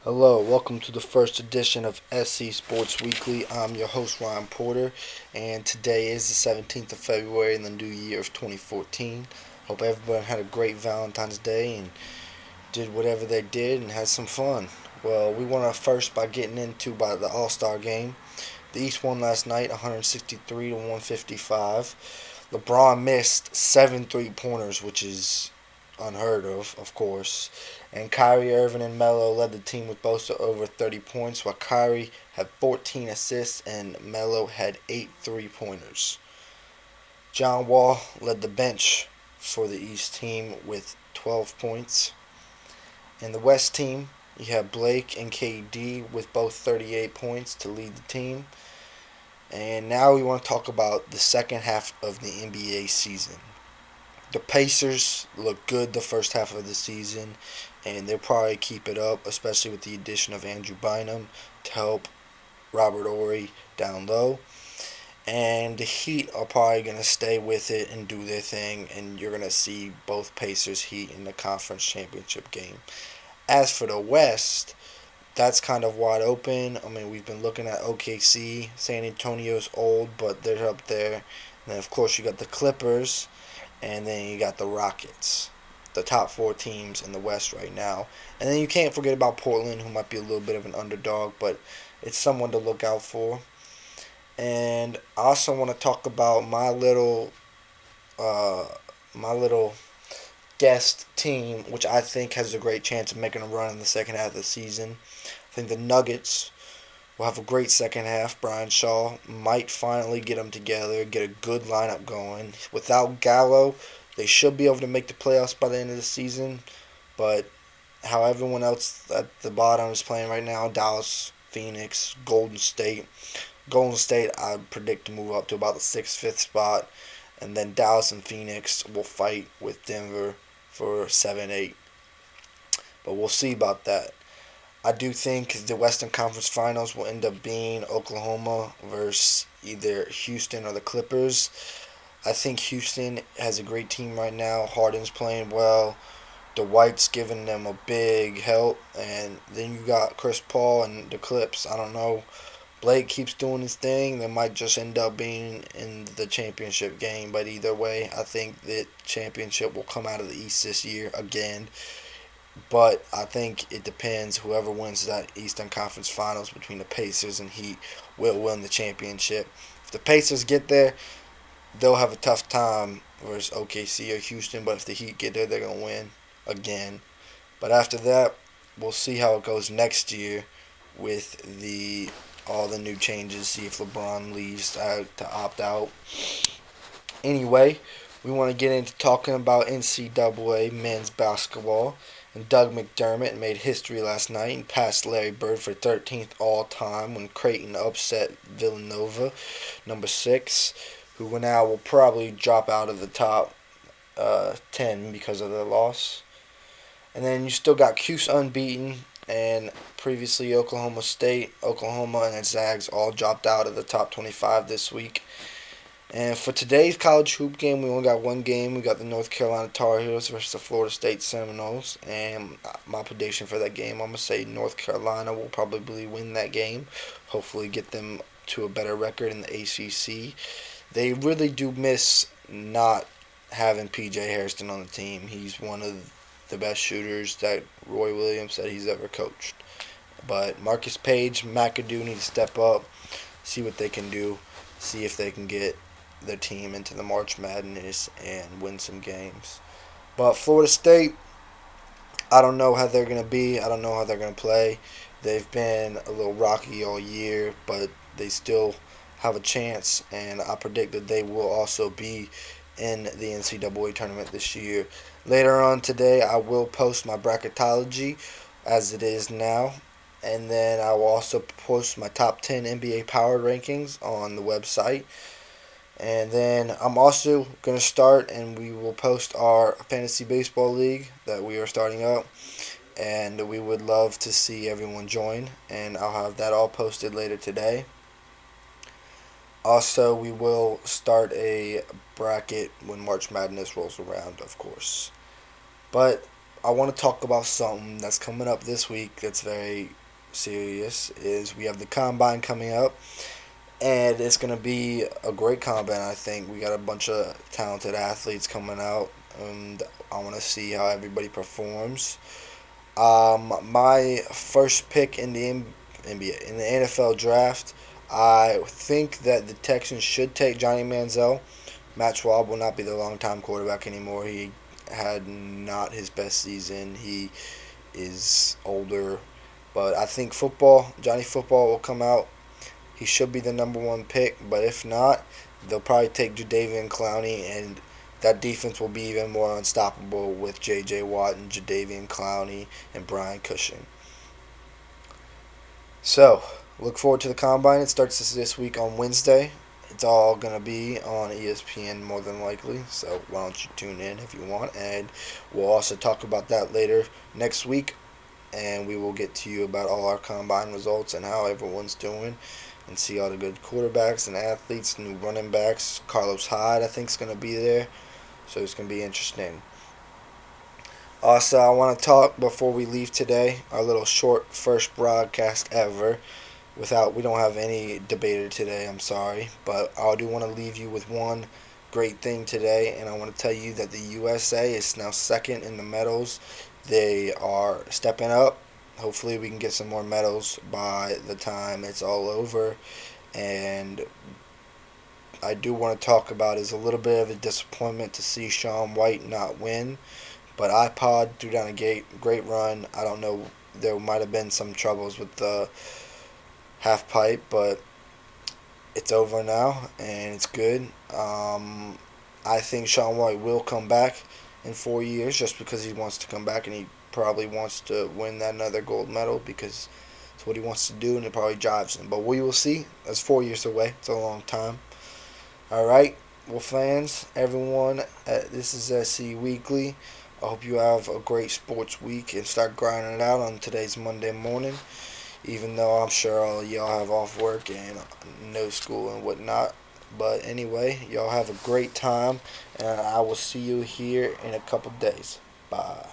Hello, welcome to the first edition of SC Sports Weekly. I'm your host, Ryan Porter, and today is the 17th of February in the new year of 2014. Hope everyone had a great Valentine's Day and did whatever they did and had some fun. Well, we want to first by getting into the All-Star game. The East won last night 163 to 155. LeBron missed 7 3-pointers, which is unheard of course. And Kyrie Irving and Melo led the team with both over 30 points, while Kyrie had 14 assists and Melo had 8 3-pointers. John Wall led the bench for the East team with 12 points. In the West team, you have Blake and KD with both 38 points to lead the team. And now we want to talk about the second half of the NBA season. The Pacers look good the first half of the season, and they'll probably keep it up, especially with the addition of Andrew Bynum to help Robert Horry down low. And the Heat are probably going to stay with it and do their thing, and you're going to see both Pacers Heat in the conference championship game. As for the West, that's kind of wide open. I mean, we've been looking at OKC. San Antonio's old, but they're up there. And then, of course, you got the Clippers, and then you got the Rockets. The top four teams in the West right now. And then you can't forget about Portland, who might be a little bit of an underdog, but it's someone to look out for. And I also want to talk about uh, my little guest team, which I think has a great chance of making a run in the second half of the season. I think the Nuggets will have a great second half. Brian Shaw might finally get them together, get a good lineup going. Without Gallo, they should be able to make the playoffs by the end of the season. But how everyone else at the bottom is playing right now, Dallas, Phoenix, Golden State. Golden State, I predict to move up to about the 6th, 5th spot. And then Dallas and Phoenix will fight with Denver for 7, 8. But we'll see about that. I do think the Western Conference Finals will end up being Oklahoma versus either Houston or the Clippers. I think Houston has a great team right now. Harden's playing well. Dwight's giving them a big help. And then you got Chris Paul and the Clips. I don't know. Blake keeps doing his thing. They might just end up being in the championship game. But either way, I think that championship will come out of the East this year again. But I think it depends. Whoever wins that Eastern Conference Finals between the Pacers and Heat will win the championship. If the Pacers get there, they'll have a tough time versus OKC or Houston. But if the Heat get there, they're going to win again. But after that, we'll see how it goes next year with the all the new changes. See if LeBron leaves to opt out. Anyway, we want to get into talking about NCAA men's basketball. And Doug McDermott made history last night and passed Larry Bird for 13th all time when Creighton upset Villanova, number 6, who now will probably drop out of the top 10 because of their loss. And then you still got Cuse unbeaten, and previously Oklahoma State, Oklahoma, and the Zags all dropped out of the top 25 this week. And for today's college hoop game, we only got one game. We got the North Carolina Tar Heels versus the Florida State Seminoles. And my prediction for that game, I'm going to say North Carolina will probably win that game. Hopefully get them to a better record in the ACC. They really do miss not having P.J. Hairston on the team. He's one of the best shooters that Roy Williams said he's ever coached. But Marcus Page, McAdoo need to step up, see what they can do, see if they can get their team into the March Madness and win some games. But Florida State, I don't know how they're going to be. I don't know how they're going to play. They've been a little rocky all year, but they still have a chance, and I predict that they will also be in the NCAA tournament this year. Later on today, I will post my bracketology as it is now, and then I will also post my top 10 NBA power rankings on the website. And then I'm also going to start, and we will post our fantasy baseball league that we are starting up. And we would love to see everyone join. And I'll have that all posted later today. Also, we will start a bracket when March Madness rolls around, of course. But I want to talk about something that's coming up this week that's very serious. Is we have the combine coming up, and it's gonna be a great combine. I think we got a bunch of talented athletes coming out, and I want to see how everybody performs. My first pick in the NBA in the NFL draft, I think that the Texans should take Johnny Manziel. Matt Schwab will not be the long-time quarterback anymore. He had not his best season. He is older, but I think Johnny Football will come out. He should be the number one pick, but if not, they'll probably take Jadeveon Clowney, and that defense will be even more unstoppable with J.J. Watt and Jadeveon Clowney and Brian Cushing. So, look forward to the combine. It starts this week on Wednesday. It's all going to be on ESPN more than likely, so why don't you tune in if you want, and we'll also talk about that later next week, and we will get to you about all our combine results and how everyone's doing, and see all the good quarterbacks and athletes, new running backs. Carlos Hyde, I think, is going to be there, so it's going to be interesting. Also, I want to talk before we leave today, our little short first broadcast ever. We don't have any debater today, I'm sorry, but I do want to leave you with one great thing today, and I want to tell you that the USA is now second in the medals. They are stepping up. Hopefully, we can get some more medals by the time it's all over. And I do want to talk about is a little bit of a disappointment to see Shaun White not win. But iPod threw down a great run. I don't know. There might have been some troubles with the half pipe, but it's over now and it's good. I think Shaun White will come back in 4 years just because he wants to come back, and he probably wants to win that another gold medal because it's what he wants to do, and it probably drives him. But we will see. That's 4 years away. It's a long time. All right. Well, fans, everyone, this is SC Weekly. I hope you have a great sports week and start grinding it out on today's Monday morning. Even though I'm sure all of y'all have off work and no school and whatnot. But anyway, y'all have a great time, and I will see you here in a couple days. Bye.